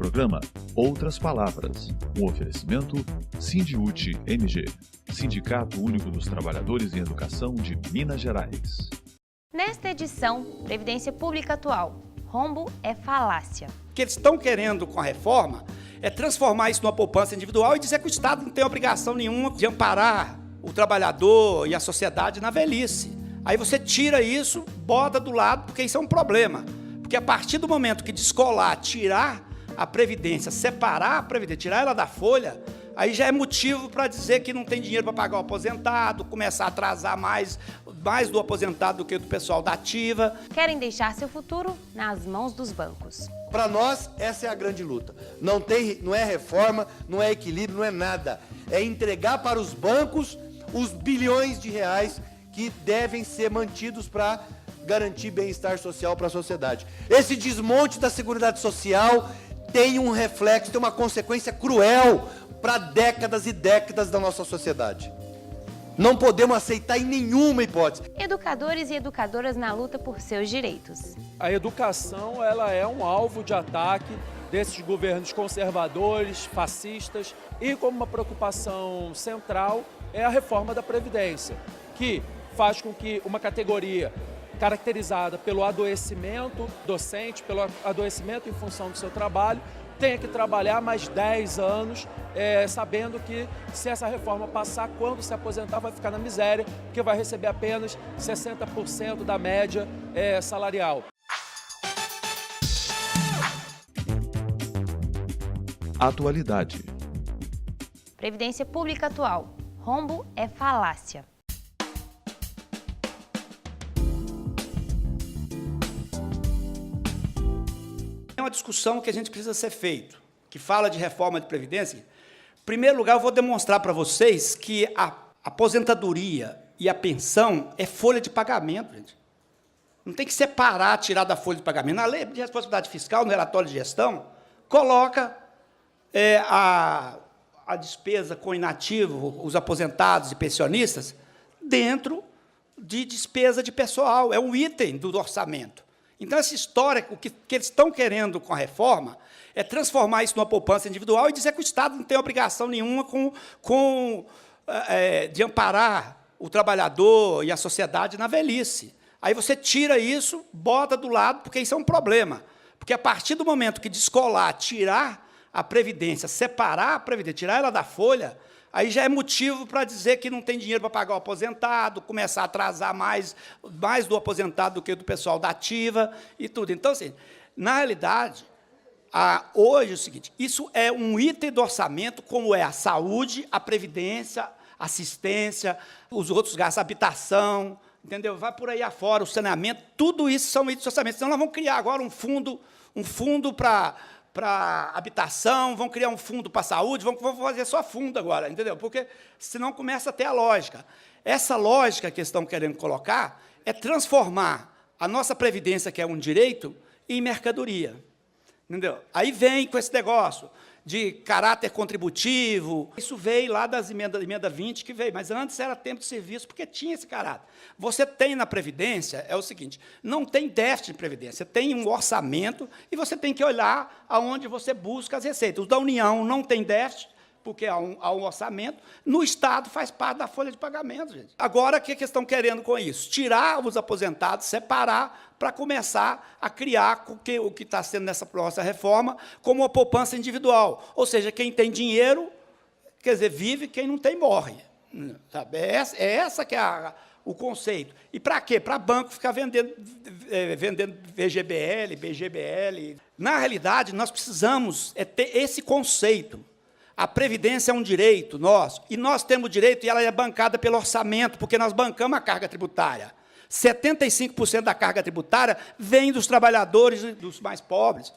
programa Outras Palavras, um oferecimento Sindiúti MG, Sindicato Único dos Trabalhadores em Educação de Minas Gerais. Nesta edição, Previdência Pública Atual, rombo é falácia. O que eles estão querendo com a reforma é transformar isso numa poupança individual e dizer que o Estado não tem obrigação nenhuma de amparar o trabalhador e a sociedade na velhice. Aí você tira isso, bota do lado, porque isso é um problema. Porque a partir do momento que descolar, tirar a Previdência, separar a Previdência, tirar ela da folha, aí já é motivo para dizer que não tem dinheiro para pagar o aposentado, começar a atrasar mais do aposentado do que do pessoal da ativa. Querem deixar seu futuro nas mãos dos bancos. Para nós, essa é a grande luta. Não é reforma, não é equilíbrio, não é nada. É entregar para os bancos os bilhões de reais que devem ser mantidos para garantir bem-estar social para a sociedade. Esse desmonte da Seguridade Social tem um reflexo, tem uma consequência cruel para décadas e décadas da nossa sociedade. Não podemos aceitar em nenhuma hipótese. Educadores e educadoras na luta por seus direitos. A educação, ela é um alvo de ataque desses governos conservadores, fascistas, e como uma preocupação central é a reforma da Previdência, que faz com que uma categoria caracterizada pelo adoecimento docente, pelo adoecimento em função do seu trabalho, tenha que trabalhar mais 10 anos, sabendo que se essa reforma passar, quando se aposentar vai ficar na miséria, porque vai receber apenas 60% da média salarial. Atualidade. Previdência Pública Atual, rombo é falácia. É uma discussão que a gente precisa ser feito, que fala de reforma de Previdência. Em primeiro lugar, eu vou demonstrar para vocês que a aposentadoria e a pensão é folha de pagamento, gente. Não tem que separar, tirar da folha de pagamento. Na lei de responsabilidade fiscal, no relatório de gestão, coloca a despesa com inativo, os aposentados e pensionistas, dentro de despesa de pessoal. É um item do orçamento. Então, essa história, o que eles estão querendo com a reforma é transformar isso numa poupança individual e dizer que o Estado não tem obrigação nenhuma de amparar o trabalhador e a sociedade na velhice. Aí você tira isso, bota do lado, porque isso é um problema. Porque a partir do momento que descolar, tirar a Previdência, separar a Previdência, tirar ela da folha, aí já é motivo para dizer que não tem dinheiro para pagar o aposentado, começar a atrasar mais do aposentado do que do pessoal da ativa e tudo. Então, assim, na realidade, hoje é o seguinte, isso é um item do orçamento, como é a saúde, a previdência, assistência, os outros gastos, habitação, entendeu? Vai por aí afora, o saneamento, tudo isso são itens do orçamento. Senão nós vamos criar agora um fundo para habitação, vão criar um fundo para a saúde, vão fazer só fundo agora, entendeu? Porque senão começa a ter a lógica. Essa lógica que estão querendo colocar é transformar a nossa previdência, que é um direito, em mercadoria, entendeu? Aí vem com esse negócio de caráter contributivo, isso veio lá das emenda 20 que veio, mas antes era tempo de serviço, porque tinha esse caráter. Você tem na Previdência, é o seguinte, não tem déficit de Previdência, tem um orçamento e você tem que olhar aonde você busca as receitas. Os da União não tem déficit, porque há um orçamento, no Estado faz parte da folha de pagamento, gente. Agora, o que eles estão querendo com isso? Tirar os aposentados, separar, para começar a criar o que está sendo nessa nossa reforma como uma poupança individual. Ou seja, quem tem dinheiro, quer dizer, vive, quem não tem, morre. Sabe? É essa que é o conceito. E para quê? Para banco ficar vendendo VGBL, BGBL. Na realidade, nós precisamos ter esse conceito. A Previdência é um direito nosso, e nós temos direito, e ela é bancada pelo orçamento, porque nós bancamos a carga tributária. 75% da carga tributária vem dos trabalhadores e dos mais pobres.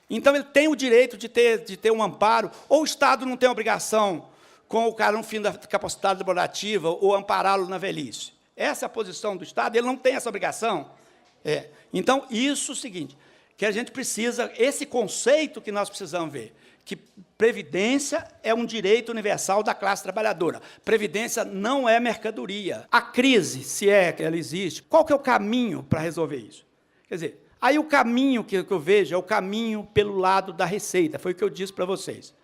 Então, ele tem o direito de ter um amparo, ou o Estado não tem obrigação, com o cara no fim da capacidade laborativa, ou ampará-lo na velhice. Essa é a posição do Estado, ele não tem essa obrigação. Então, isso é o seguinte, que a gente precisa, esse conceito que nós precisamos ver, que Previdência é um direito universal da classe trabalhadora. Previdência não é mercadoria. A crise, se é que ela existe, qual que é o caminho para resolver isso? Quer dizer, Aí o caminho que eu vejo é o caminho pelo lado da receita, foi o que eu disse para vocês.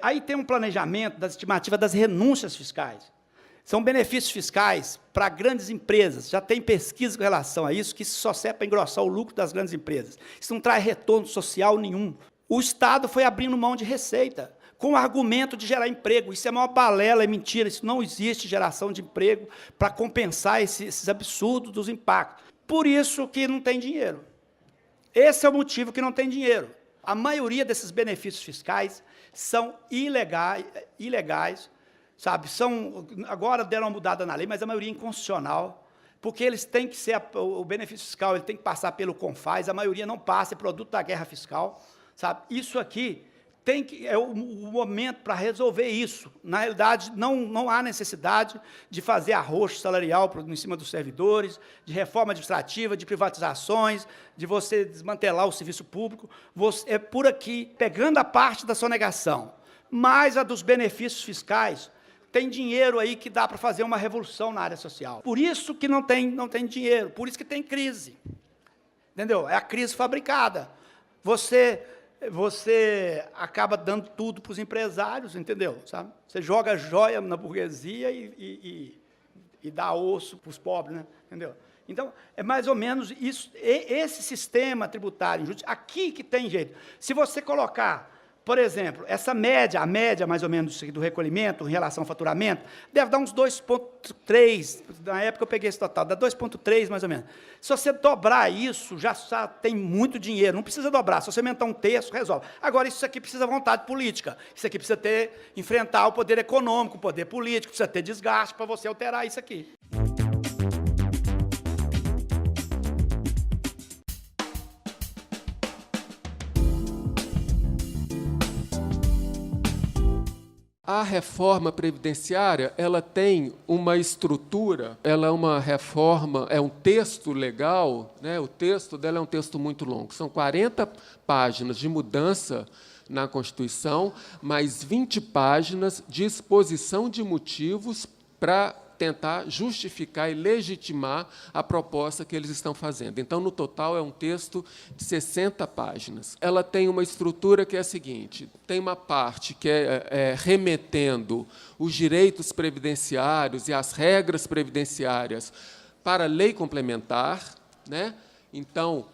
Aí tem um planejamento da estimativa das renúncias fiscais. São benefícios fiscais para grandes empresas. Já tem pesquisa com relação a isso, que isso só serve para engrossar o lucro das grandes empresas. Isso não traz retorno social nenhum. O Estado foi abrindo mão de receita, com o argumento de gerar emprego. Isso é uma balela, é mentira, isso não existe geração de emprego para compensar esses absurdos dos impactos. Por isso que não tem dinheiro. Esse é o motivo que não tem dinheiro. A maioria desses benefícios fiscais são ilegais, sabe? Agora deram uma mudada na lei, mas a maioria é inconstitucional, porque eles têm que ser, o benefício fiscal ele tem que passar pelo CONFAS, a maioria não passa, é produto da guerra fiscal, sabe? Isso aqui é o momento para resolver isso. Na realidade, não há necessidade de fazer arroxo salarial em cima dos servidores, de reforma administrativa, de privatizações, de você desmantelar o serviço público. É por aqui, pegando a parte da sonegação, mais a dos benefícios fiscais, tem dinheiro aí que dá para fazer uma revolução na área social. Por isso que não tem dinheiro, por isso que tem crise. Entendeu? É a crise fabricada. Você acaba dando tudo para os empresários, entendeu? Sabe? Você joga joia na burguesia e dá osso para os pobres, né? Entendeu? Então, é mais ou menos isso, esse sistema tributário aqui que tem jeito. Se você colocar, por exemplo, essa média, a média mais ou menos do recolhimento em relação ao faturamento, deve dar uns 2,3, na época eu peguei esse total, dá 2,3 mais ou menos. Se você dobrar isso, já tem muito dinheiro, não precisa dobrar, se você aumentar um terço, resolve. Agora, isso aqui precisa de vontade política, isso aqui precisa enfrentar o poder econômico, o poder político, precisa ter desgaste para você alterar isso aqui. A reforma previdenciária, ela tem uma estrutura, ela é uma reforma, é um texto legal, né? O texto dela é um texto muito longo. São 40 páginas de mudança na Constituição, mais 20 páginas de exposição de motivos para tentar justificar e legitimar a proposta que eles estão fazendo. Então, no total, é um texto de 60 páginas. Ela tem uma estrutura que é a seguinte, tem uma parte que é remetendo os direitos previdenciários e as regras previdenciárias para a lei complementar, né? Então,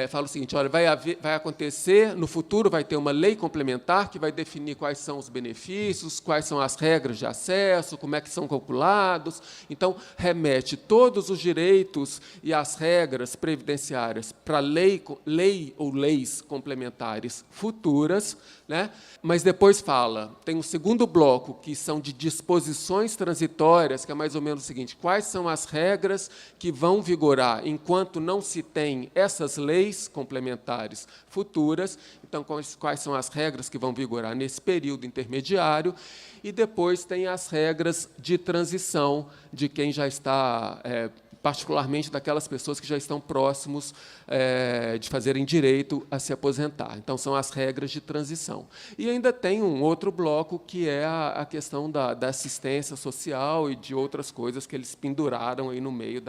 fala o seguinte, olha, vai acontecer, no futuro vai ter uma lei complementar que vai definir quais são os benefícios, quais são as regras de acesso, como é que são calculados. Então, remete todos os direitos e as regras previdenciárias para lei ou leis complementares futuras, né? Mas depois fala, tem um segundo bloco, que são de disposições transitórias, que é mais ou menos o seguinte, quais são as regras que vão vigorar enquanto não se tem essas leis complementares futuras, então quais são as regras que vão vigorar nesse período intermediário, e depois tem as regras de transição de quem já está, particularmente daquelas pessoas que já estão próximos de fazerem direito a se aposentar. Então, são as regras de transição. E ainda tem um outro bloco, que é a questão da assistência social e de outras coisas que eles penduraram aí no meio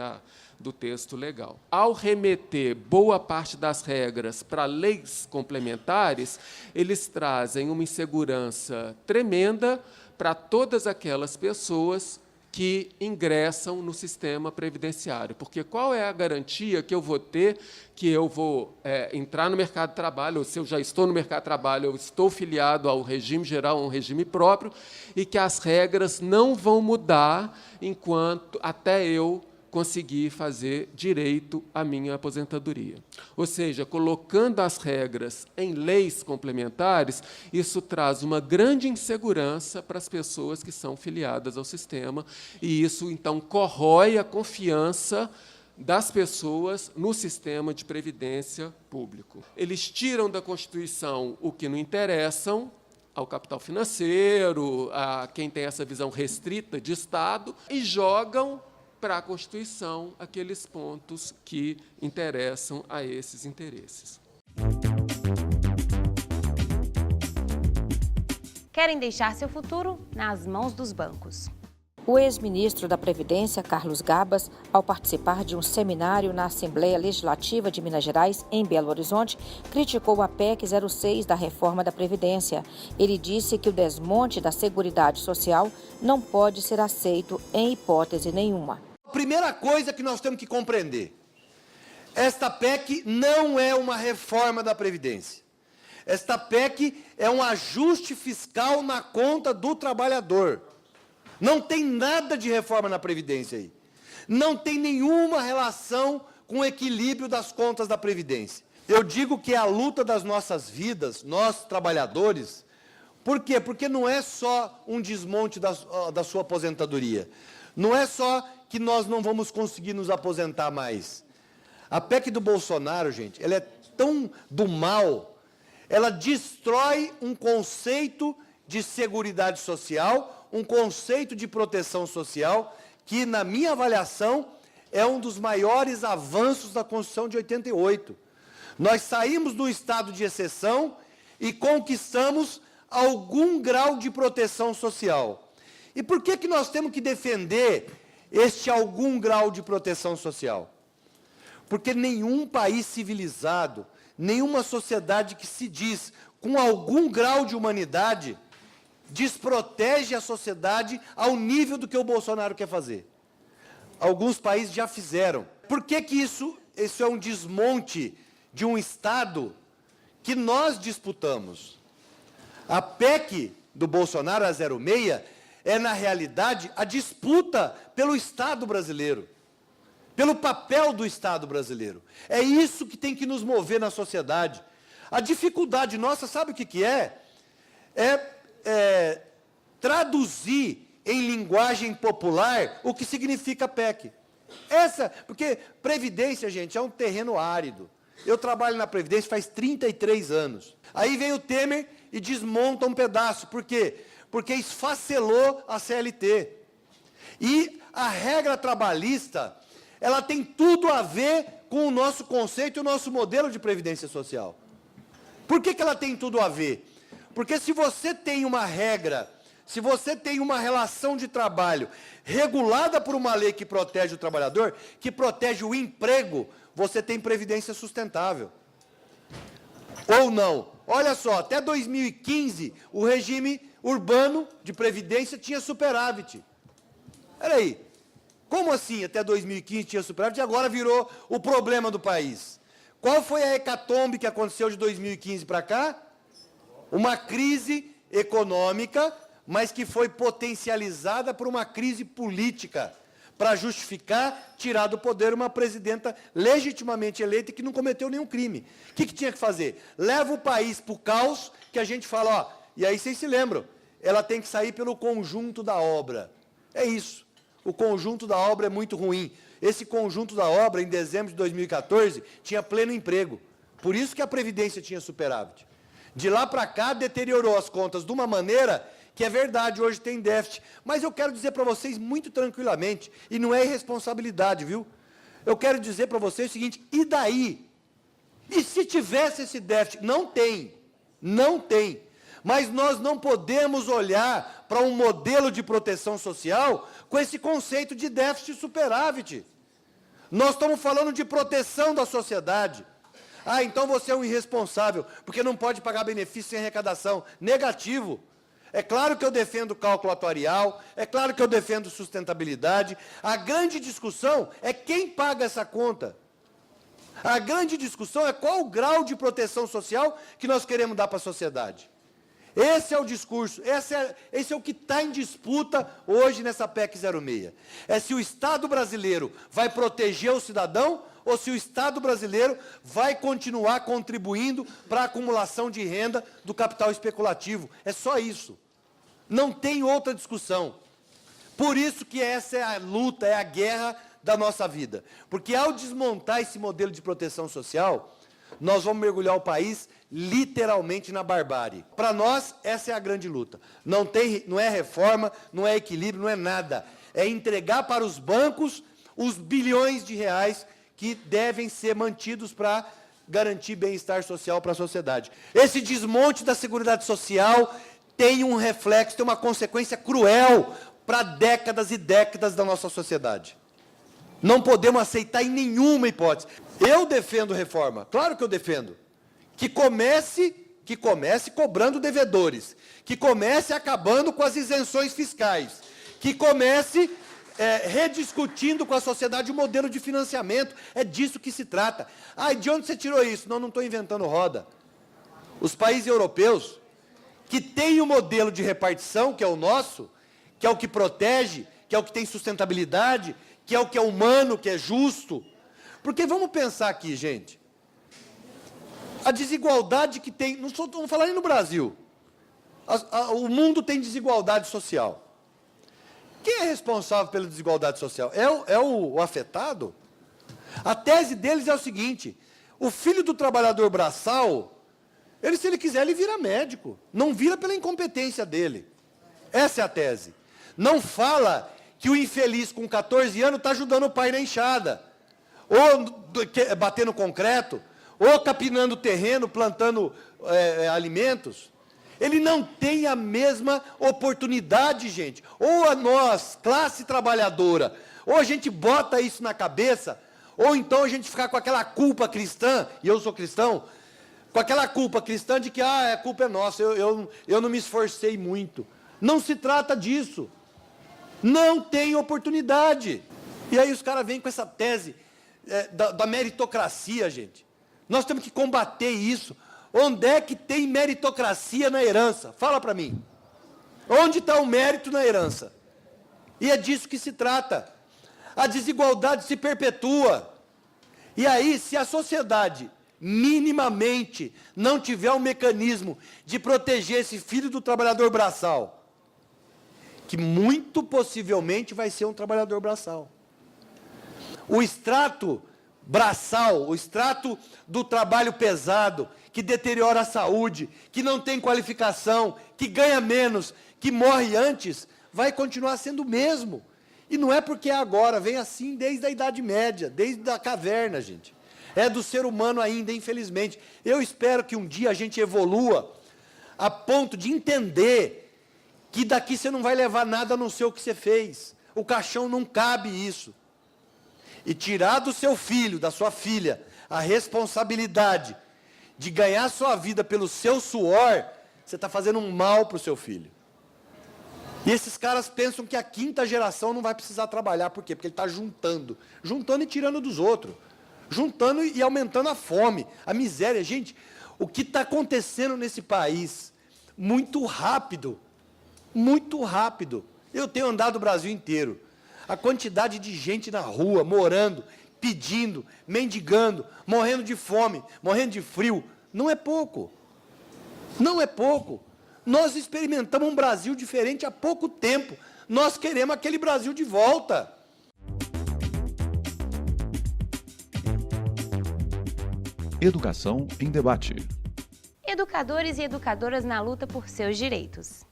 do texto legal. Ao remeter boa parte das regras para leis complementares, eles trazem uma insegurança tremenda para todas aquelas pessoas que ingressam no sistema previdenciário. Porque qual é a garantia que eu vou ter que eu vou entrar no mercado de trabalho, ou se eu já estou no mercado de trabalho, eu estou filiado ao regime geral, a um regime próprio, e que as regras não vão mudar até eu conseguir fazer direito à minha aposentadoria. Ou seja, colocando as regras em leis complementares, isso traz uma grande insegurança para as pessoas que são filiadas ao sistema, e isso, então, corrói a confiança das pessoas no sistema de previdência público. Eles tiram da Constituição o que não interessam ao capital financeiro, a quem tem essa visão restrita de Estado, e jogam para a Constituição aqueles pontos que interessam a esses interesses. Querem deixar seu futuro nas mãos dos bancos. O ex-ministro da Previdência, Carlos Gabas, ao participar de um seminário na Assembleia Legislativa de Minas Gerais, em Belo Horizonte, criticou a PEC 06 da reforma da Previdência. Ele disse que o desmonte da Seguridade Social não pode ser aceito em hipótese nenhuma. A primeira coisa que nós temos que compreender, esta PEC não é uma reforma da Previdência. Esta PEC é um ajuste fiscal na conta do trabalhador. Não tem nada de reforma na Previdência aí. Não tem nenhuma relação com o equilíbrio das contas da Previdência. Eu digo que é a luta das nossas vidas, nós trabalhadores. Por quê? Porque não é só um desmonte da sua aposentadoria. Não é só que nós não vamos conseguir nos aposentar mais. A PEC do Bolsonaro, gente, ela é tão do mal, ela destrói um conceito de seguridade social, um conceito de proteção social, que, na minha avaliação, é um dos maiores avanços da Constituição de 88. Nós saímos do estado de exceção e conquistamos algum grau de proteção social. E por que nós temos que defender este algum grau de proteção social? Porque nenhum país civilizado, nenhuma sociedade que se diz com algum grau de humanidade, desprotege a sociedade ao nível do que o Bolsonaro quer fazer. Alguns países já fizeram. Por que isso é um desmonte de um Estado que nós disputamos? A PEC do Bolsonaro, a 06, é, na realidade, a disputa pelo Estado brasileiro, pelo papel do Estado brasileiro. É isso que tem que nos mover na sociedade. A dificuldade nossa, sabe o que é? Traduzir em linguagem popular o que significa PEC. Porque Previdência, gente, é um terreno árido. Eu trabalho na Previdência faz 33 anos. Aí vem o Temer e desmonta um pedaço. Por quê? Porque esfacelou a CLT. E a regra trabalhista, ela tem tudo a ver com o nosso conceito e o nosso modelo de Previdência Social. Por que ela tem tudo a ver? Porque se você tem uma regra, se você tem uma relação de trabalho regulada por uma lei que protege o trabalhador, que protege o emprego, você tem previdência sustentável. Ou não? Olha só, até 2015, o regime urbano de previdência tinha superávit. Peraí, como assim até 2015 tinha superávit e agora virou o problema do país? Qual foi a hecatombe que aconteceu de 2015 para cá? Uma crise econômica, mas que foi potencializada por uma crise política, para justificar tirar do poder uma presidenta legitimamente eleita e que não cometeu nenhum crime. O que tinha que fazer? Leva o país para o caos, que a gente fala, ó, e aí vocês se lembram, ela tem que sair pelo conjunto da obra. É isso. O conjunto da obra é muito ruim. Esse conjunto da obra, em dezembro de 2014, tinha pleno emprego. Por isso que a Previdência tinha superávit. De lá para cá, deteriorou as contas de uma maneira que é verdade, hoje tem déficit. Mas eu quero dizer para vocês muito tranquilamente, e não é irresponsabilidade, viu? Eu quero dizer para vocês o seguinte, e daí? E se tivesse esse déficit? Não tem. Não tem. Mas nós não podemos olhar para um modelo de proteção social com esse conceito de déficit e superávit. Nós estamos falando de proteção da sociedade. Ah, então você é um irresponsável, porque não pode pagar benefício sem arrecadação. Negativo. É claro que eu defendo cálculo atuarial, é claro que eu defendo sustentabilidade. A grande discussão é quem paga essa conta. A grande discussão é qual o grau de proteção social que nós queremos dar para a sociedade. Esse é o discurso, esse é o que está em disputa hoje nessa PEC 06. É se o Estado brasileiro vai proteger o cidadão ou se o Estado brasileiro vai continuar contribuindo para a acumulação de renda do capital especulativo. É só isso. Não tem outra discussão. Por isso que essa é a luta, é a guerra da nossa vida. Porque ao desmontar esse modelo de proteção social, nós vamos mergulhar o país literalmente na barbárie. Para nós, essa é a grande luta. Não é reforma, não é equilíbrio, não é nada. É entregar para os bancos os bilhões de reais que devem ser mantidos para garantir bem-estar social para a sociedade. Esse desmonte da Seguridade Social tem um reflexo, tem uma consequência cruel para décadas e décadas da nossa sociedade. Não podemos aceitar em nenhuma hipótese. Eu defendo reforma, claro que eu defendo. Que comece cobrando devedores, que comece acabando com as isenções fiscais, que comece rediscutindo com a sociedade o modelo de financiamento. É disso que se trata. Ah, de onde você tirou isso? Não estou inventando roda. Os países europeus, que têm o modelo de repartição, que é o nosso, que é o que protege, que é o que tem sustentabilidade, que é humano, que é justo. Porque vamos pensar aqui, gente, a desigualdade que tem, não estou falando nem no Brasil, o mundo tem desigualdade social. Quem é responsável pela desigualdade social? É o afetado? A tese deles é o seguinte: o filho do trabalhador braçal, se ele quiser, ele vira médico. Não vira pela incompetência dele. Essa é a tese. Não fala que o infeliz com 14 anos está ajudando o pai na enxada, ou batendo concreto, ou capinando terreno, plantando alimentos. Ele não tem a mesma oportunidade, gente. Ou nós, classe trabalhadora, ou a gente bota isso na cabeça, ou então a gente fica com aquela culpa cristã, e eu sou cristão, com aquela culpa cristã de que a culpa é nossa, eu não me esforcei muito. Não se trata disso. Não tem oportunidade. E aí os caras vêm com essa tese da meritocracia, gente. Nós temos que combater isso. Onde é que tem meritocracia na herança? Fala para mim. Onde está o mérito na herança? E é disso que se trata. A desigualdade se perpetua. E aí, se a sociedade minimamente não tiver um mecanismo de proteger esse filho do trabalhador braçal, que muito possivelmente vai ser um trabalhador braçal. O extrato braçal, o extrato do trabalho pesado, que deteriora a saúde, que não tem qualificação, que ganha menos, que morre antes, vai continuar sendo o mesmo. E não é porque é agora, vem assim desde a Idade Média, desde a caverna, gente. É do ser humano ainda, infelizmente. Eu espero que um dia a gente evolua a ponto de entender que daqui você não vai levar nada a não ser o que você fez. O caixão não cabe isso. E tirar do seu filho, da sua filha, a responsabilidade de ganhar sua vida pelo seu suor, você está fazendo um mal para o seu filho. E esses caras pensam que a quinta geração não vai precisar trabalhar. Por quê? Porque ele está juntando e tirando dos outros. Juntando e aumentando a fome, a miséria. Gente, o que está acontecendo nesse país, muito rápido, muito rápido. Eu tenho andado o Brasil inteiro. A quantidade de gente na rua, morando, pedindo, mendigando, morrendo de fome, morrendo de frio, não é pouco. Não é pouco. Nós experimentamos um Brasil diferente há pouco tempo. Nós queremos aquele Brasil de volta. Educação em debate. Educadores e educadoras na luta por seus direitos.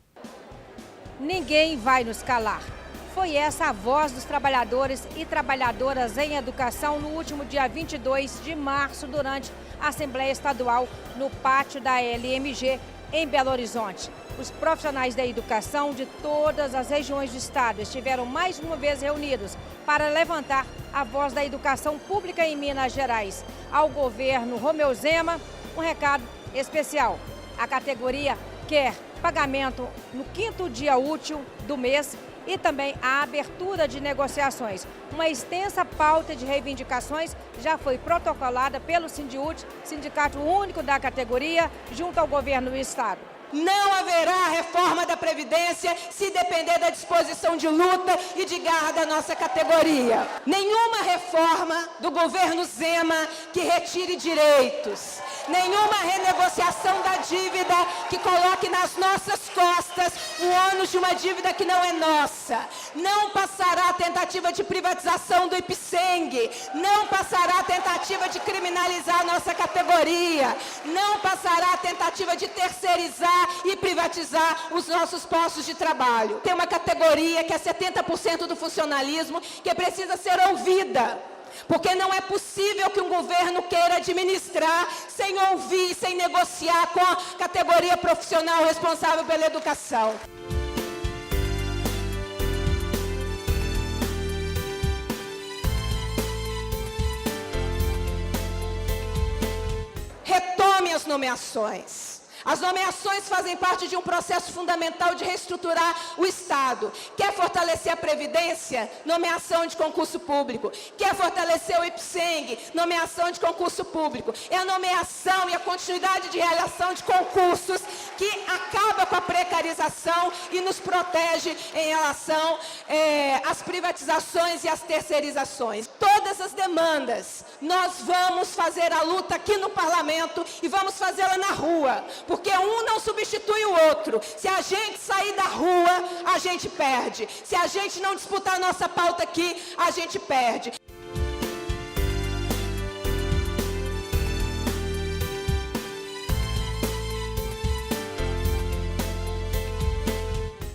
Ninguém vai nos calar. Foi essa a voz dos trabalhadores e trabalhadoras em educação no último dia 22 de março, durante a Assembleia Estadual no pátio da LMG, em Belo Horizonte. Os profissionais da educação de todas as regiões do estado estiveram mais uma vez reunidos para levantar a voz da educação pública em Minas Gerais. Ao governo Romeu Zema, um recado especial. A categoria quer pagamento no 5º dia útil do mês e também a abertura de negociações. Uma extensa pauta de reivindicações já foi protocolada pelo Sindiúti, Sindicato Único da categoria, junto ao governo do estado. Não haverá reforma da Previdência se depender da disposição de luta e de garra da nossa categoria. Nenhuma reforma do governo Zema que retire direitos. Nenhuma renegociação da dívida que coloque nas nossas costas o ônus de uma dívida que não é nossa. Não passará a tentativa de privatização do Ipseng. Não passará a tentativa de criminalizar a nossa categoria. Não passará a tentativa de terceirizar e privatizar os nossos postos de trabalho. Tem uma categoria que é 70% do funcionalismo que precisa ser ouvida. Porque não é possível que um governo queira administrar sem ouvir, sem negociar com a categoria profissional responsável pela educação. as nomeações. As nomeações fazem parte de um processo fundamental de reestruturar o Estado. Quer fortalecer a Previdência? Nomeação de concurso público. Quer fortalecer o IPSENG? Nomeação de concurso público. É a nomeação e a continuidade de realização de concursos que acaba com a precarização e nos protege em relação às privatizações e às terceirizações. Todas as demandas, nós vamos fazer a luta aqui no Parlamento e vamos fazê-la na rua. Porque um não substitui o outro. Se a gente sair da rua, a gente perde. Se a gente não disputar a nossa pauta aqui, a gente perde.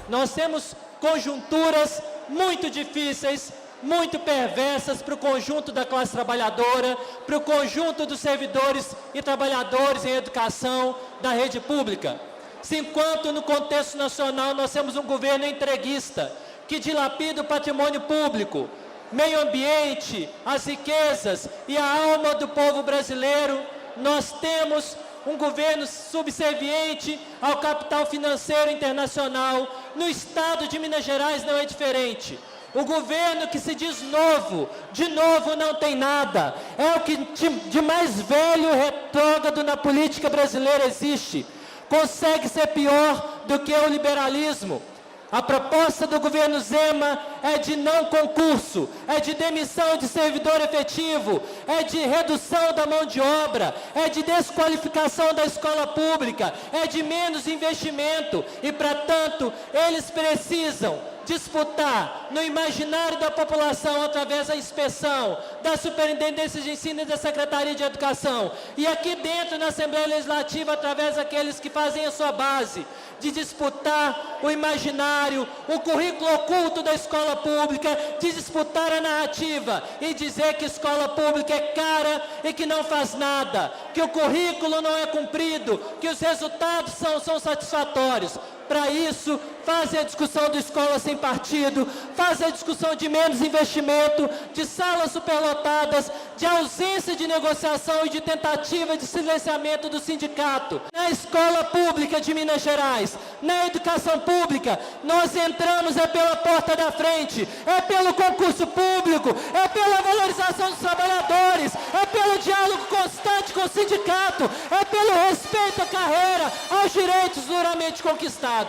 Nós temos conjunturas muito difíceis, muito perversas para o conjunto da classe trabalhadora, para o conjunto dos servidores e trabalhadores em educação da rede pública. Se enquanto no contexto nacional nós temos um governo entreguista, que dilapida o patrimônio público, meio ambiente, as riquezas e a alma do povo brasileiro, nós temos um governo subserviente ao capital financeiro internacional. No estado de Minas Gerais não é diferente. O governo que se diz novo, de novo não tem nada. É o que de mais velho e retrógrado na política brasileira existe. Consegue ser pior do que o liberalismo. A proposta do governo Zema é de não concurso, é de demissão de servidor efetivo, é de redução da mão de obra, é de desqualificação da escola pública, é de menos investimento e, para tanto, eles precisam disputar no imaginário da população através da inspeção, da Superintendência de Ensino e da Secretaria de Educação, e aqui dentro na Assembleia Legislativa através daqueles que fazem a sua base, de disputar o imaginário, o currículo oculto da escola pública, de disputar a narrativa e dizer que escola pública é cara e que não faz nada, que o currículo não é cumprido, que os resultados são satisfatórios. Para isso, fazem a discussão do escola sem partido, fazem a discussão de menos investimento, de salas superlotadas, de ausência de negociação e de tentativa de silenciamento do sindicato. Na escola pública de Minas Gerais, na educação pública, nós entramos pela porta da frente, é pelo concurso público, é pela valorização dos trabalhadores, é pelo diálogo constante com o sindicato, é pelo respeito à carreira, aos direitos duramente conquistados.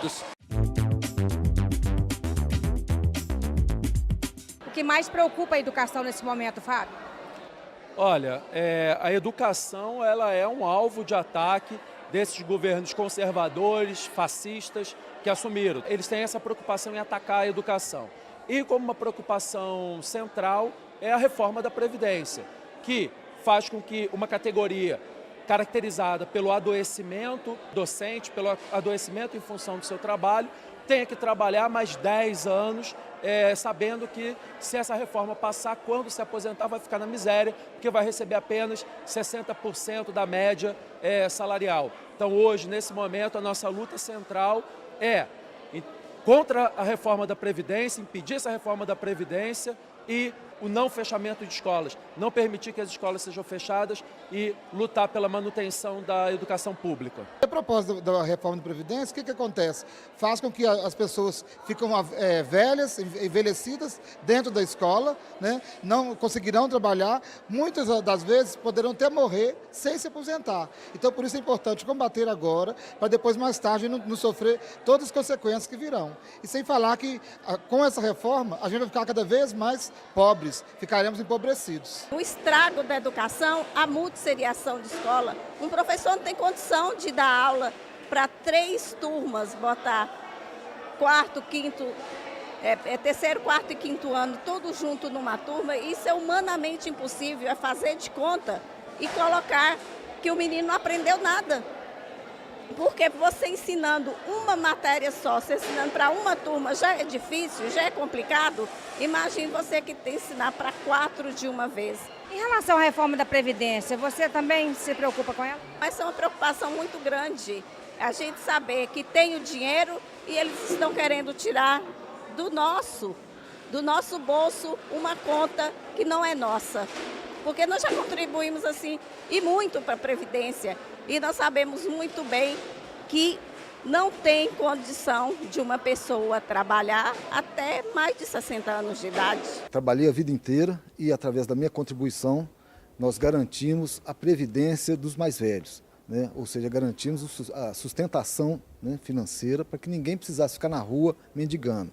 O que mais preocupa a educação nesse momento, Fábio? Olha, a educação ela é um alvo de ataque desses governos conservadores, fascistas, que assumiram. Eles têm essa preocupação em atacar a educação. E como uma preocupação central é a reforma da Previdência, que faz com que uma categoria caracterizada pelo adoecimento docente, pelo adoecimento em função do seu trabalho, tenha que trabalhar mais 10 anos, sabendo que se essa reforma passar, quando se aposentar vai ficar na miséria, porque vai receber apenas 60% da média salarial. Então hoje, nesse momento, a nossa luta central é contra a reforma da Previdência, impedir essa reforma da Previdência e o não fechamento de escolas, não permitir que as escolas sejam fechadas e lutar pela manutenção da educação pública. A propósito da reforma da Previdência, o que acontece? Faz com que as pessoas ficam velhas, envelhecidas dentro da escola, né? Não conseguirão trabalhar, muitas das vezes poderão até morrer sem se aposentar. Então, por isso é importante combater agora, para depois, mais tarde, não sofrer todas as consequências que virão. E sem falar que, com essa reforma, a gente vai ficar cada vez mais pobres, ficaremos empobrecidos. O estrago da educação, a multisseriação de escola. Um professor não tem condição de dar aula para 3 turmas, botar terceiro, quarto e quinto ano, tudo junto numa turma. Isso é humanamente impossível, é fazer de conta e colocar que o menino não aprendeu nada. Porque você ensinando uma matéria só, você ensinando para uma turma já é difícil, já é complicado. Imagine você que tem que ensinar para 4 de uma vez. Em relação à reforma da Previdência, você também se preocupa com ela? Mas é uma preocupação muito grande. A gente saber que tem o dinheiro e eles estão querendo tirar do nosso bolso uma conta que não é nossa. porque nós já contribuímos assim e muito para a Previdência. E nós sabemos muito bem que não tem condição de uma pessoa trabalhar até mais de 60 anos de idade. Trabalhei a vida inteira e, através da minha contribuição, nós garantimos a previdência dos mais velhos, né? Ou seja, garantimos a sustentação, né, financeira para que ninguém precisasse ficar na rua mendigando.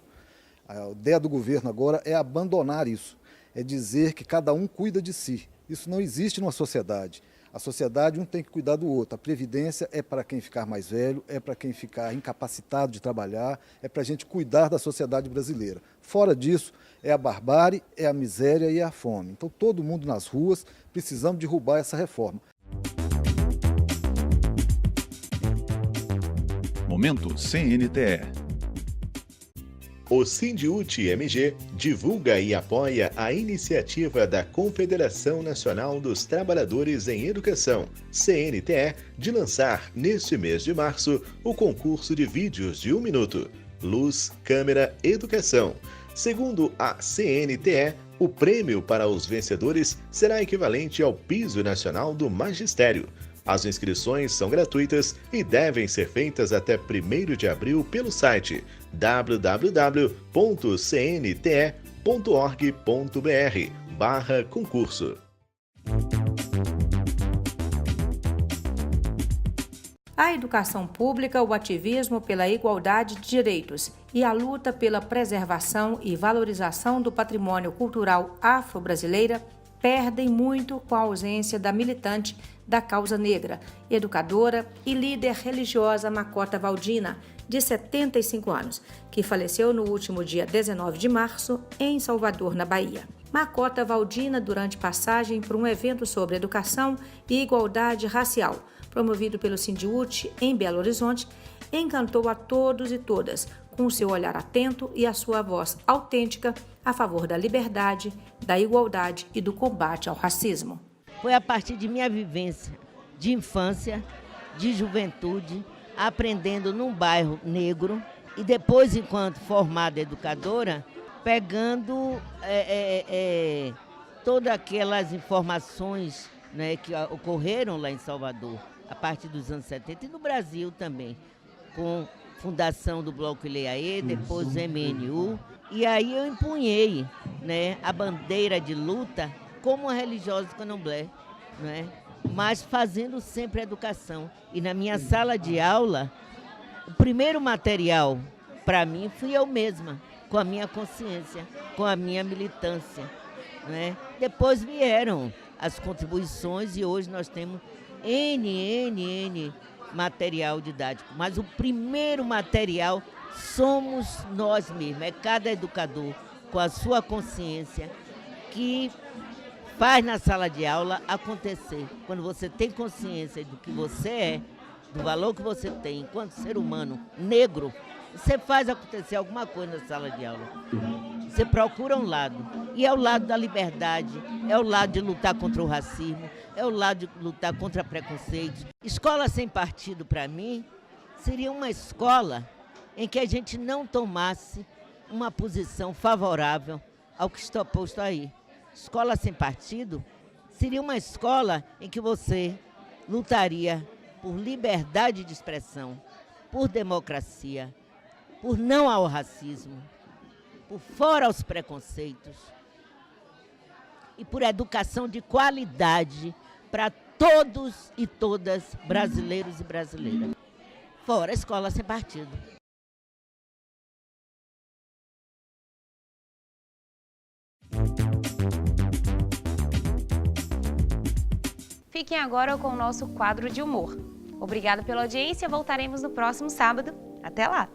A ideia do governo agora é abandonar isso, é dizer que cada um cuida de si. Isso não existe numa sociedade. A sociedade, um tem que cuidar do outro. A previdência é para quem ficar mais velho, é para quem ficar incapacitado de trabalhar, é para a gente cuidar da sociedade brasileira. Fora disso, é a barbárie, é a miséria e é a fome. Então, todo mundo nas ruas, precisamos derrubar essa reforma. Momento CNTE. O Sindiúti-MG divulga e apoia a iniciativa da Confederação Nacional dos Trabalhadores em Educação, CNTE, de lançar, neste mês de março, o concurso de vídeos de 1 minuto, Luz, Câmera, Educação. Segundo a CNTE, o prêmio para os vencedores será equivalente ao piso nacional do magistério. As inscrições são gratuitas e devem ser feitas até 1º de abril pelo site www.cnte.org.br/concurso. A educação pública, o ativismo pela igualdade de direitos e a luta pela preservação e valorização do patrimônio cultural afro-brasileira perdem muito com a ausência da militante da causa negra, educadora e líder religiosa Makota Waldina, de 75 anos, que faleceu no último dia 19 de março em Salvador, na Bahia. Makota Waldina, durante passagem por um evento sobre educação e igualdade racial, promovido pelo Sindiúti em Belo Horizonte, encantou a todos e todas com o seu olhar atento e a sua voz autêntica a favor da liberdade, da igualdade e do combate ao racismo. Foi a partir de minha vivência de infância, de juventude, aprendendo num bairro negro e depois, enquanto formada educadora, pegando todas aquelas informações, né, que ocorreram lá em Salvador, a partir dos anos 70 e no Brasil também, com fundação do Bloco Ileaê, depois do MNU, e aí eu empunhei, né, a bandeira de luta como uma religiosa candomblé, né, mas fazendo sempre educação. E na minha sala de aula, o primeiro material para mim fui eu mesma, com a minha consciência, com a minha militância, né? Depois vieram as contribuições e hoje nós temos N material didático, mas o primeiro material somos nós mesmos, é cada educador com a sua consciência que faz na sala de aula acontecer. Quando você tem consciência do que você é, do valor que você tem enquanto ser humano negro, você faz acontecer alguma coisa na sala de aula. Você procura um lado, e é o lado da liberdade, é o lado de lutar contra o racismo, é o lado de lutar contra preconceitos. Escola sem partido, para mim, seria uma escola em que a gente não tomasse uma posição favorável ao que está posto aí. Escola sem partido seria uma escola em que você lutaria por liberdade de expressão, por democracia, por não ao racismo, por fora aos preconceitos e por educação de qualidade para todos e todas, brasileiros e brasileiras. Fora a escola sem partido. Fiquem agora com o nosso quadro de humor. Obrigada pela audiência, voltaremos no próximo sábado. Até lá!